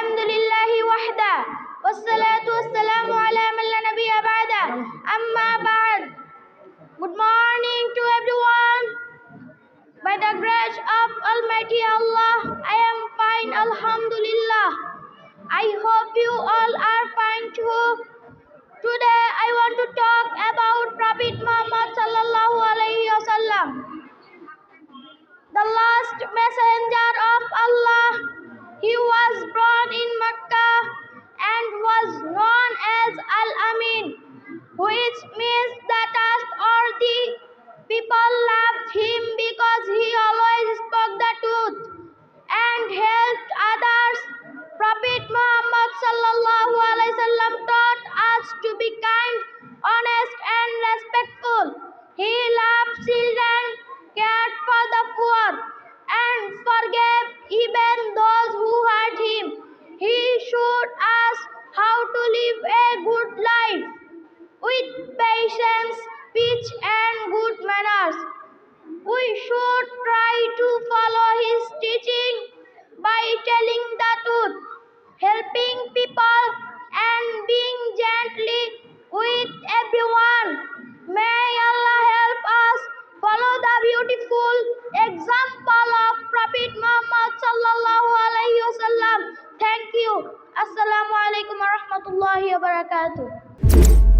Alhamdulillahi wahda. Wassalatu wassalamu ala man la nabiyya ba'da. Amma ba'd. Good morning to everyone. By the grace of Almighty Allah, I am fine, Alhamdulillah. I hope you all are fine too. Today I want to talk about Prophet Muhammad sallallahu alaihi wasallam, the last messenger of Allah. He was born in Mecca and was known as Al-Amin, which means the trustworthy. People loved him because he always spoke the truth and helped others. Prophet Muhammad sallallahu alaihi wasallam taught us to be kind, honest, and respectful. He loved children, cared for the poor, and forgave even those who hurt him. He showed us how to live a good life with patience, speech, and good manners. We should try to follow his teaching by telling the truth, helping people, and being gently with everyone. May Allah help us follow the beautiful example of Prophet Muhammad sallallahu alaihi wasallam. Thank you. Assalamu alaikum warahmatullahi wabarakatuh.